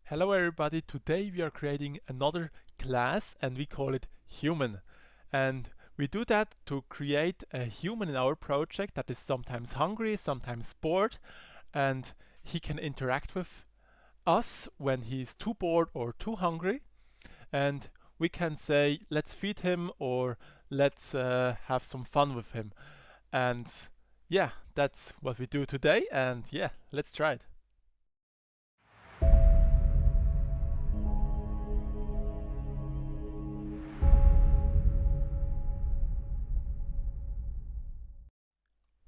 Hello everybody, today we are creating another class and we call it human. And we do that to create a human in our project that is sometimes hungry, sometimes bored, and he can interact with us when he's too bored or too hungry. And we can say, let's feed him or let's have some fun with him. And yeah, that's what we do today. And yeah, let's try it.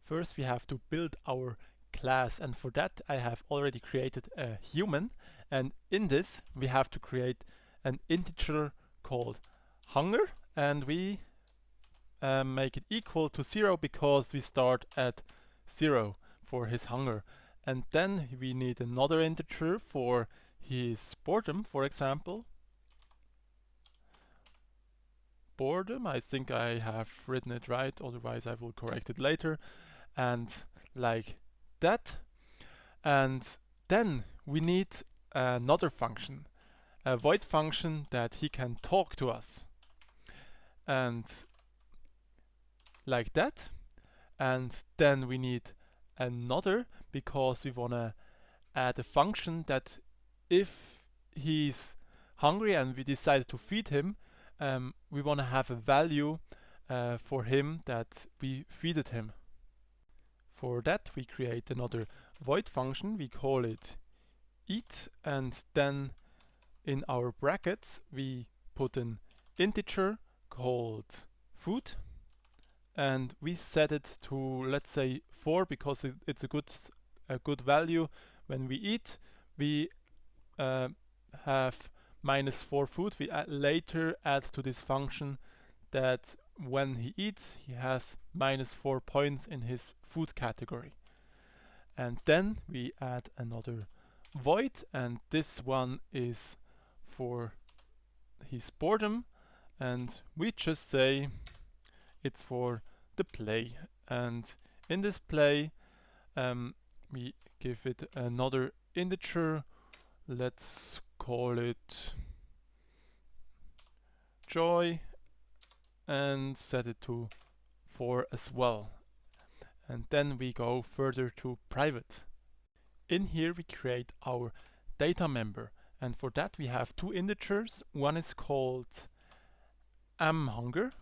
First, we have to build our class, and for that, I have already created a human. And in this, we have to create an integer called hunger, and we make it equal to 0 because we start at 0 for his hunger. And then we need another integer for his boredom, for example. Boredom, I think I have written it right, otherwise I will correct it later. And like that. And then we need another function, a void function that he can talk to us. And like that. And then we need another because we want to add a function that if he's hungry and we decide to feed him, we want to have a value for him that we feeded him. For that, we create another void function. We call it eat, and then in our brackets, we put an integer called food, and we set it to, let's say, 4 because it's a good value. When we eat, we have -4 food. We later add to this function that when he eats, he has -4 points in his food category. And then we add another void, and this one is for his boredom, and we just say it's for the play. And in this play, we give it another integer. Let's call it joy and set it to 4 as well. And then we go further to private. In here we create our data member, and for that we have two integers. One is called hunger,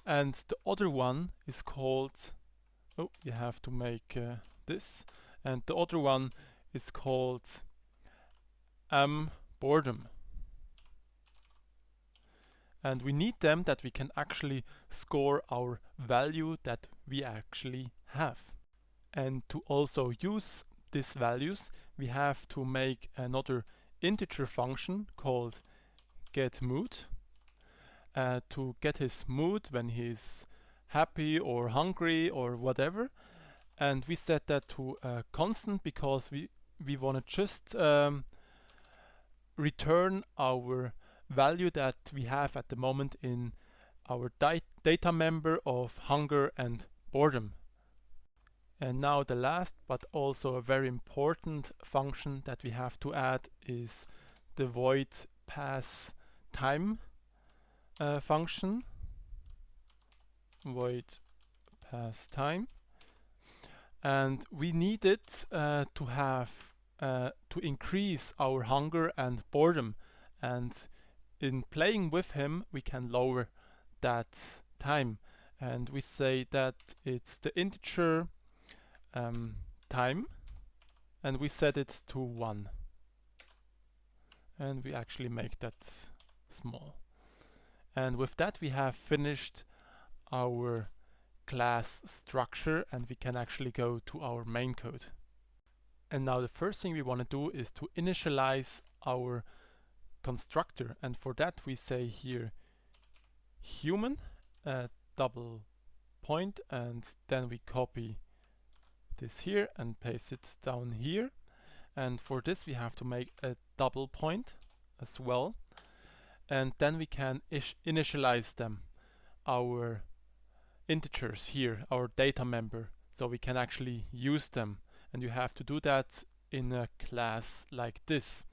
and the other one is called, oh, you have to make this, and the other one is called boredom. And we need them that we can actually score our value that we actually have. And to also use these values, we have to make another integer function called getMood to get his mood when he's happy or hungry or whatever. And we set that to a constant because we want to just return our value that we have at the moment in our data member of hunger and boredom. And now the last but also a very important function that we have to add is the void pass time function. Void pass time. And we need it to have to increase our hunger and boredom, and in playing with him we can lower that time, and we say that it's the integer time, and we set it to 1, and we actually make that small. And with that we have finished our class structure, and we can actually go to our main code. And now the first thing we want to do is to initialize our constructor, and for that we say here human double point, and then we copy this here and paste it down here. And for this we have to make a double point as well, and then we can initialize them, our integers here, our data member, so we can actually use them. And you have to do that in a class like this.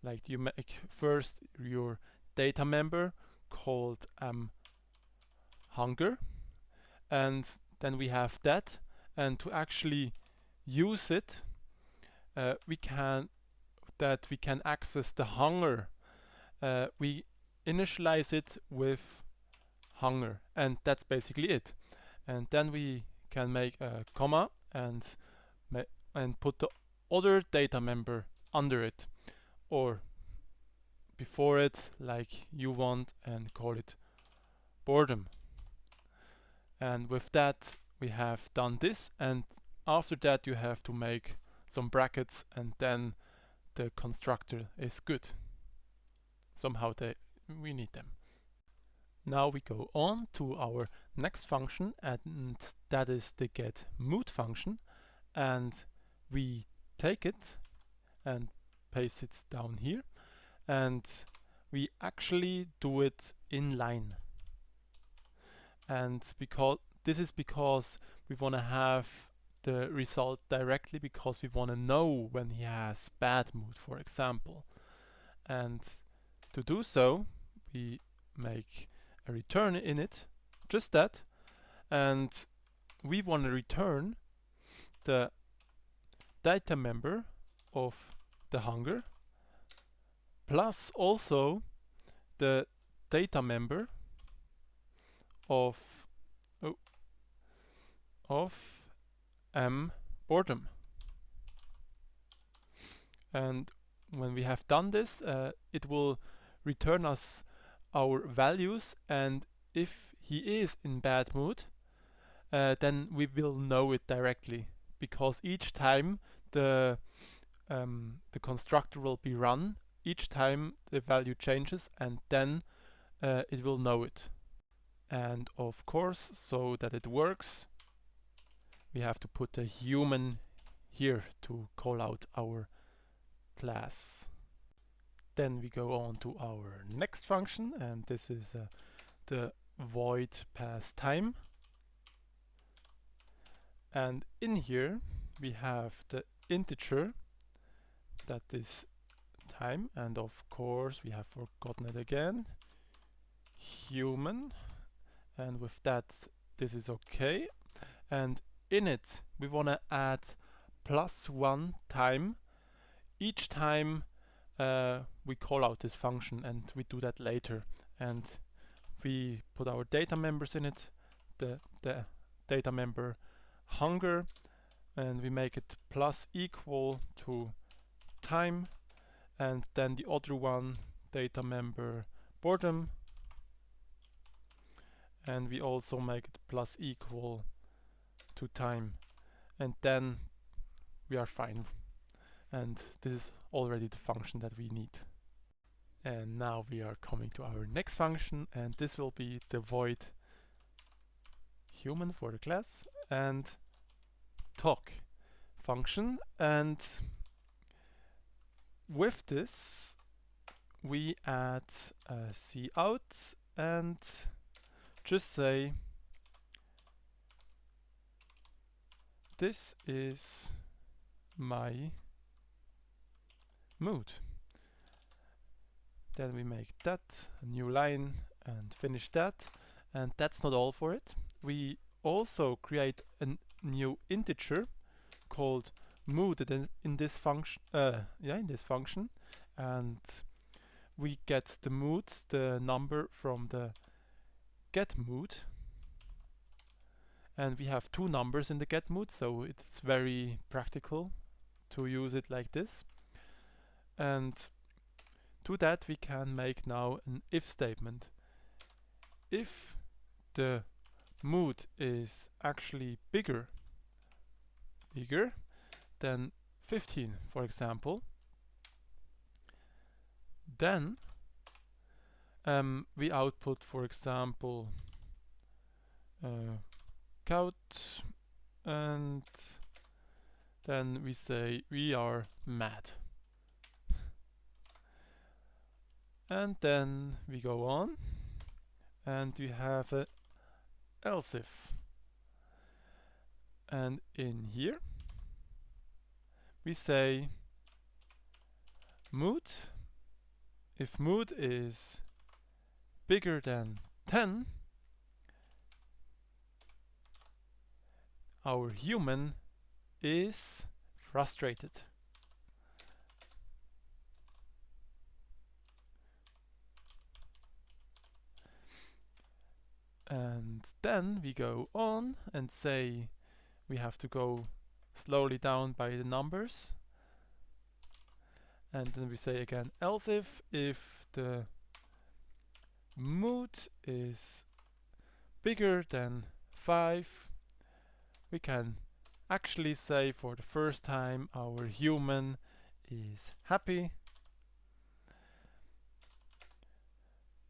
Like you make first your data member called hunger, and then we have that, and to actually use it, we can access the hunger. We initialize it with hunger, and that's basically it. And then we can make a comma and put the other data member under it or before it, like you want, and call it boredom. And with that we have done this, and after that you have to make some brackets, and then the constructor is good. Somehow we need them. Now we go on to our next function, and that is the get mood function, and we take it and paste it down here, and we actually do it in line. And because we want to have the result directly, because we want to know when he has bad mood, for example. And to do so, we make a return in it, just that, and we want to return the data member of the hunger plus also the data member of boredom. And when we have done this, it will return us our values, and if he is in bad mood, then we will know it directly, because each time the constructor will be run, each time the value changes, and then it will know it. And of course, so that it works, we have to put a human here to call out our class. Then we go on to our next function, and this is the void pass time. And in here we have the integer that is time, and of course we have forgotten it again, human, and with that this is okay. And in it we want to add +1 time each time we call out this function, and we do that later. And we put our data members in it, the data member hunger, and we make it plus equal to time, and then the other one, data member boredom, and we also make it plus equal to time, and then we are fine. And this is already the function that we need. And now we are coming to our next function, and this will be the void human for the class and talk function. And with this we add cout and just say this is my mood. Then we make that a new line and finish that. And that's not all for it. We also create a new integer called mood in this function. And we get the mood, the number from the get mood. And we have two numbers in the get mood, so it's very practical to use it like this. And to that we can make now an if statement. If the mood is actually bigger than 15, for example, then we output, for example, cout, and then we say we are mad. And then we go on and we have a else if. And in here we say mood. If mood is bigger than 10, our human is frustrated. And then we go on and say we have to go slowly down by the numbers. And then we say again, else if the mood is bigger than 5, we can actually say for the first time our human is happy.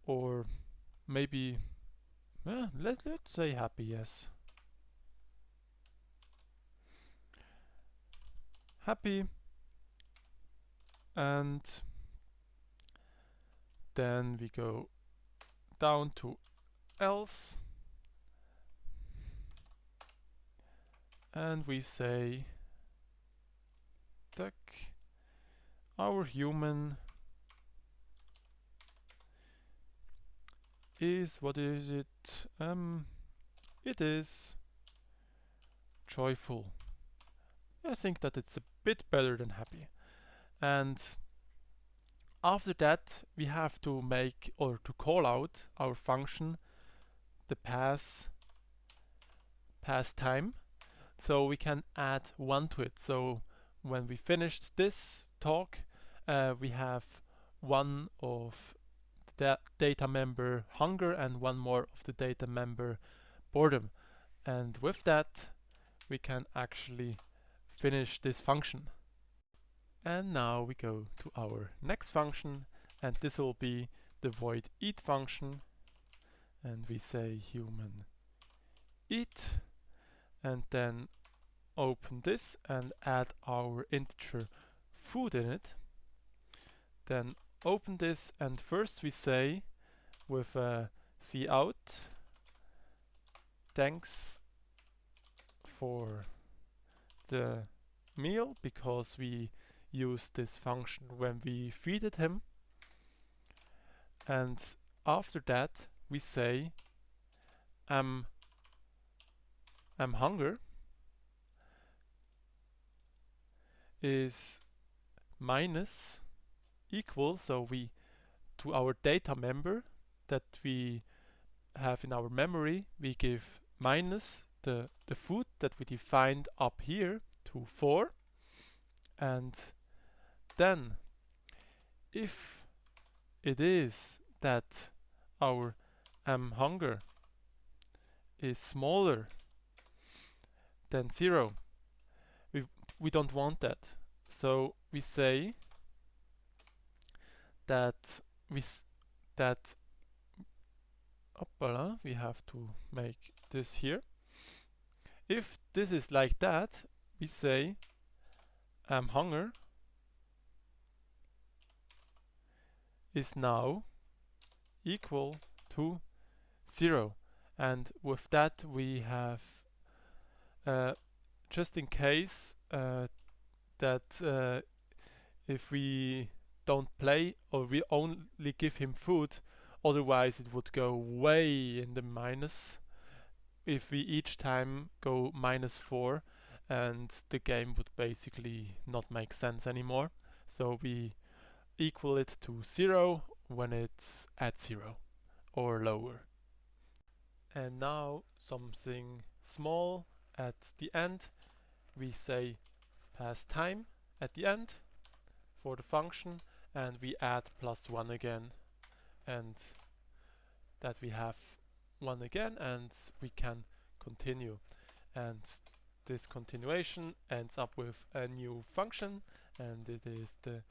Or maybe, let's say happy, yes. Happy. And then we go down to else. And we say duck. Our human is, what is it? It is joyful. I think that it's a bit better than happy. And after that, we have to make or to call out our function, the pass time. So we can add 1 to it. So when we finished this talk, we have one of the data member hunger and one more of the data member boredom. And with that, we can actually finish this function. And now we go to our next function, and this will be the void eat function. And we say human eat, and then open this and add our integer food in it. Then open this, and first we say with cout, thanks for the meal, because we use this function when we feeded him. And after that we say I'm hunger is minus equal, so we to our data member that we have in our memory, we give minus the food that we defined up here to 4. And then if it is that our hunger is smaller than 0, we don't want that. So we say that we have to make this here. If this is like that, we say hunger is now equal to 0. And with that we have just in case that if we don't play or we only give him food, otherwise it would go way in the minus if we each time go -4, and the game would basically not make sense anymore. So we equal it to 0 when it's at 0 or lower. And now something small at the end. We say pass time at the end for the function, and we add +1 again, and that we have 1 again, and we can continue. And this continuation ends up with a new function, and it is the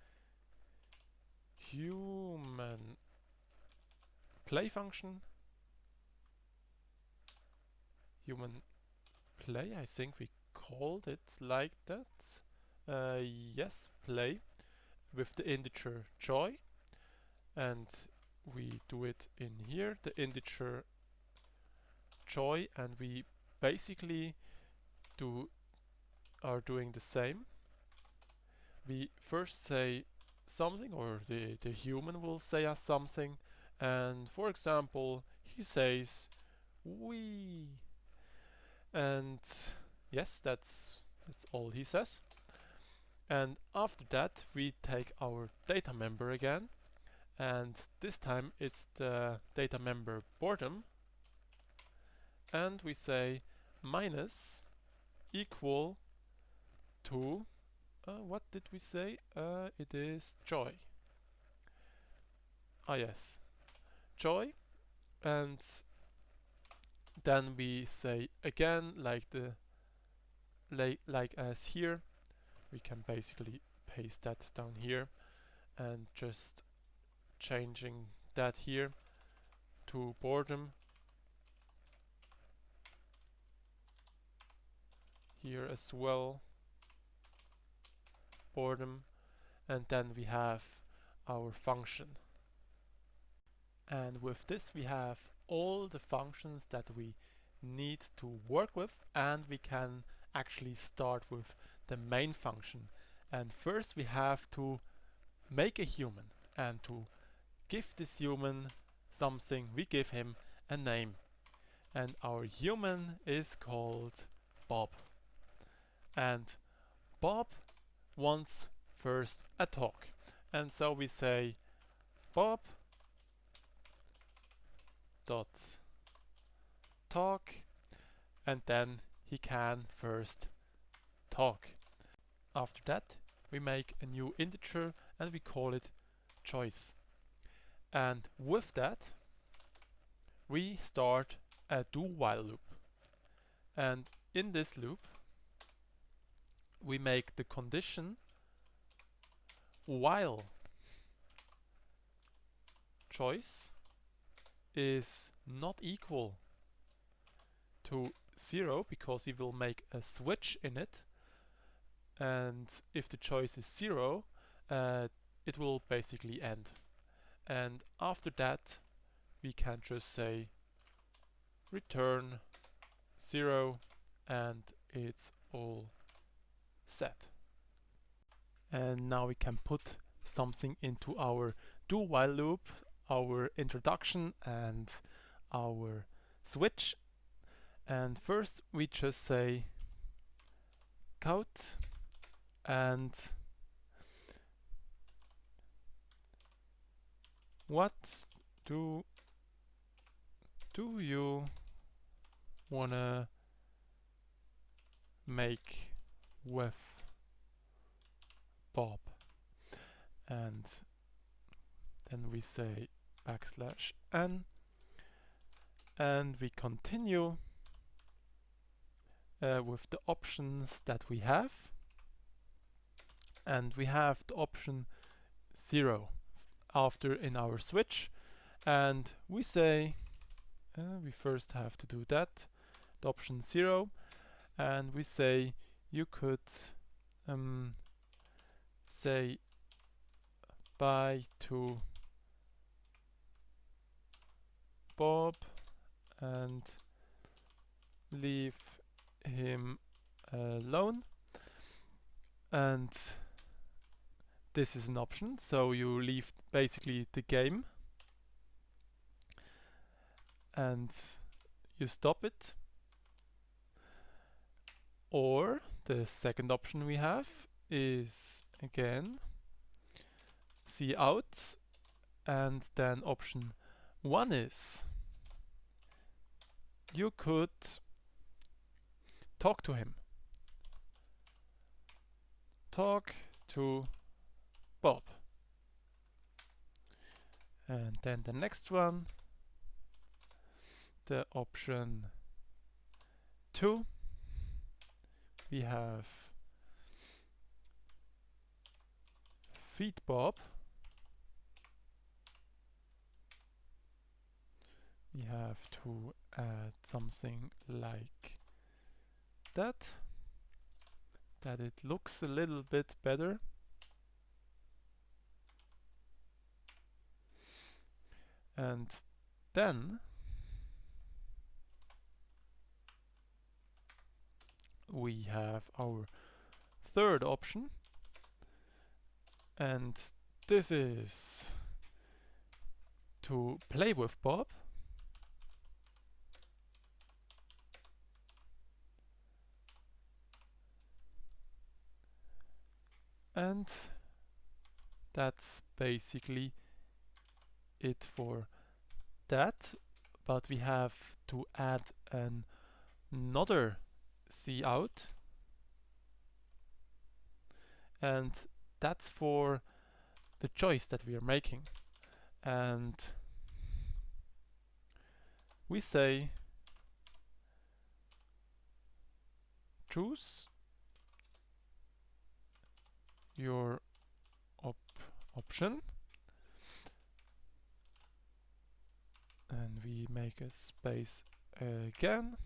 human play function. Human play, I think we called it like that. Yes, play with the integer joy, and we do it in here, the integer joy, and we basically are doing the same. we first say something, or the human will say us something, and for example he says we, and yes, that's all he says. And after that we take our data member again, and this time it's the data member boredom, and we say minus equal to what did we say? It is joy. Ah yes, joy. And then we say again, like as here, we can basically paste that down here and just changing that here to boredom here as well, boredom, and then we have our function. And with this we have all the functions that we need to work with, and we can actually start with the main function. And first we have to make a human, and to give this human something we give him a name, and our human is called Bob. And Bob wants first a talk, and so we say Bob dot talk, and then he can first talk. After that we make a new integer and we call it choice, and with that we start a do while loop, and in this loop we make the condition while choice is not equal to 0, because we will make a switch in it, and if the choice is 0 it will basically end. And after that we can just say return 0, and it's all set. And now we can put something into our do while loop, our introduction and our switch. And first we just say count, and what do you wanna make with Bob? And then we say \n, and we continue with the options that we have, and we have the option 0 after in our switch, and we say we first have to do that, the option 0, and we say you could say bye to Bob and leave him alone. And this is an option, so you leave basically the game and you stop it. Or the second option we have is again see out, and then option 1 is you could talk to him. Talk to Bob. And then the next one, the option 2, we have feed Bob. We have to add something like that it looks a little bit better. And then we have our third option, And this is to play with Bob. And that's basically it for that. But we have to add another C out. And that's for the choice that we are making. And we say choose your option, and we make a space again,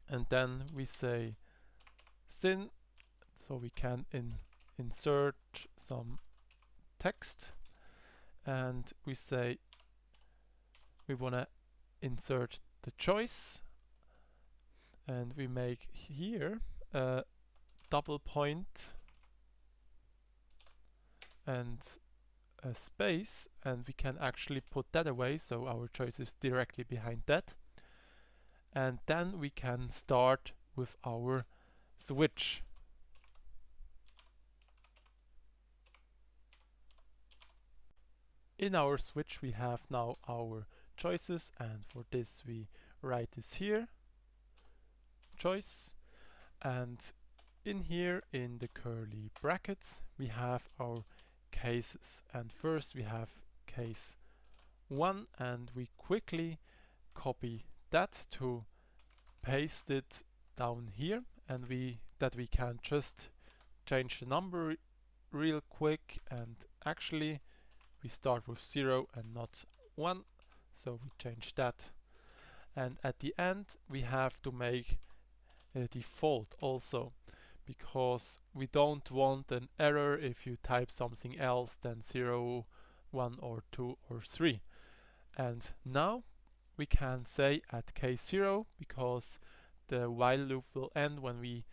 and then we say sin, so we can insert some text, and we say we want to insert the choice, and we make here a double point and a space, and we can actually put that away so our choice is directly behind that. And then we can start with our switch. In our switch we have now our choices, and for this we write this here, choice, and in here in the curly brackets we have our cases, and first we have case 1, and we quickly copy that to paste it down here, and we can just change the number real quick, and actually we start with 0 and not 1, so we change that. And at the end we have to make a default also, because we don't want an error if you type something else than 0, 1 or 2 or 3. And now we can say at case 0, because the while loop will end when we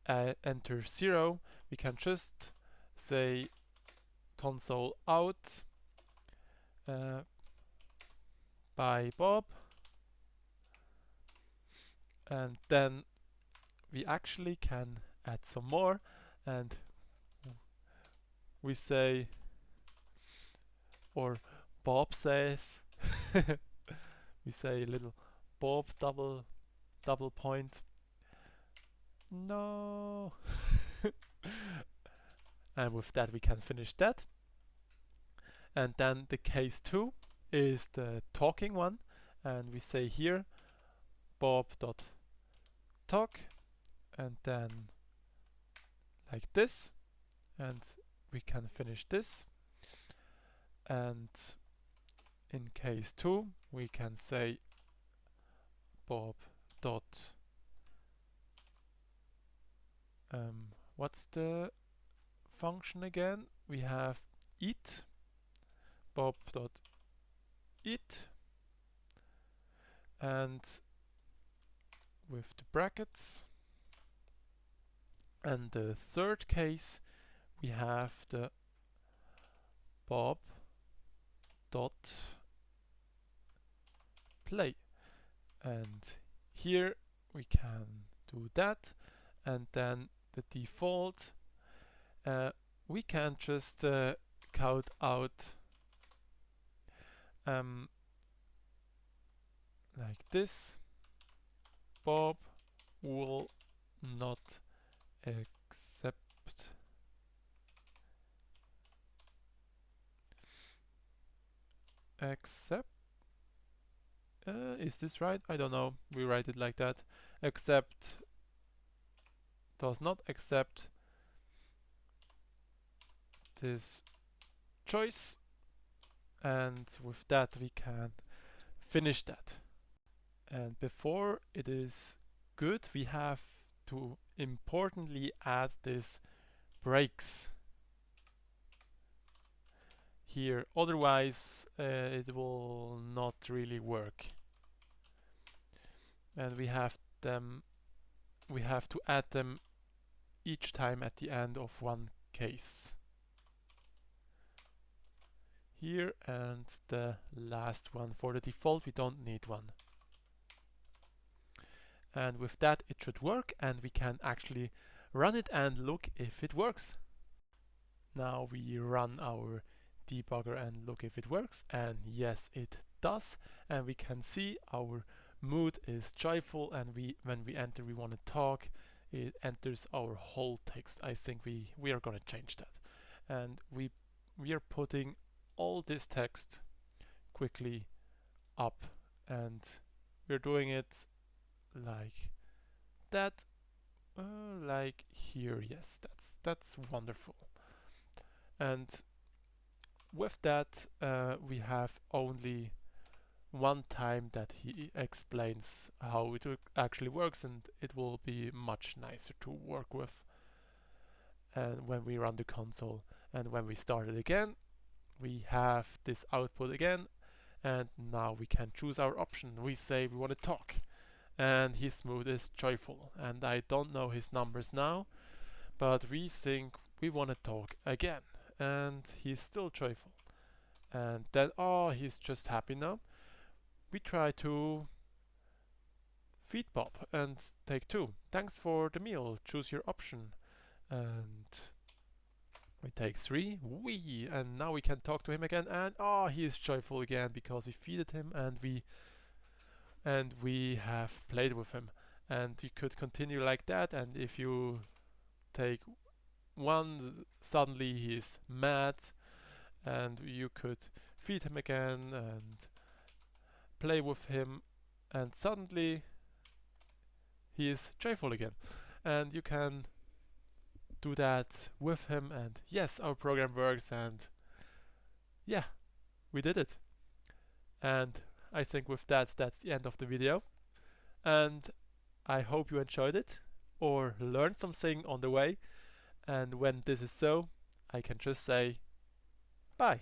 enter 0, we can just say console out by Bob, and then we actually can add some more, and we say, or Bob says, we say little Bob double point, no. And with that we can finish that. And then the case 2 is the talking one, and we say here Bob.talk, and then like this, and we can finish this. And in case 2 we can say Bob dot what's the function again? We have eat, Bob dot eat, and with the brackets. And the third case we have the Bob dot play, and here we can do that. And then the default, we can just count out like this: Bob will not accept is this right? I don't know, we write it like that. Accept does not accept this choice, and with that we can finish that. And before it is good, we have to importantly add this breaks here, otherwise it will not really work. And we have to add them each time at the end of one case. here, and the last one for the default, we don't need one. And with that it should work, and we can actually run it and look if it works. Now we run our debugger and look if it works, and yes, it does. And we can see our mood is joyful, and when we enter we want to talk, it enters our whole text. I think we are going to change that, and we are putting all this text quickly up, and we're doing it like that, like here. Yes, that's wonderful. And with that, we have only one time that he explains how it actually works, and it will be much nicer to work with. And when we run the console and when we start it again, we have this output again, and now we can choose our option. We say we want to talk, and his mood is joyful, and I don't know his numbers now, but we think we want to talk again, and he's still joyful. And then, oh, he's just happy now. We try to feed Bob and take two. Thanks for the meal, choose your option. And we take three, and now we can talk to him again, and oh, he is joyful again because we feeded him, and we have played with him. And you could continue like that, and if you take one, suddenly he's mad, and you could feed him again and play with him, and suddenly he is joyful again. And you can do that with him, and yes, our program works, and yeah, we did it. And I think with that, that's the end of the video. And I hope you enjoyed it or learned something on the way. And when this is so, I can just say bye.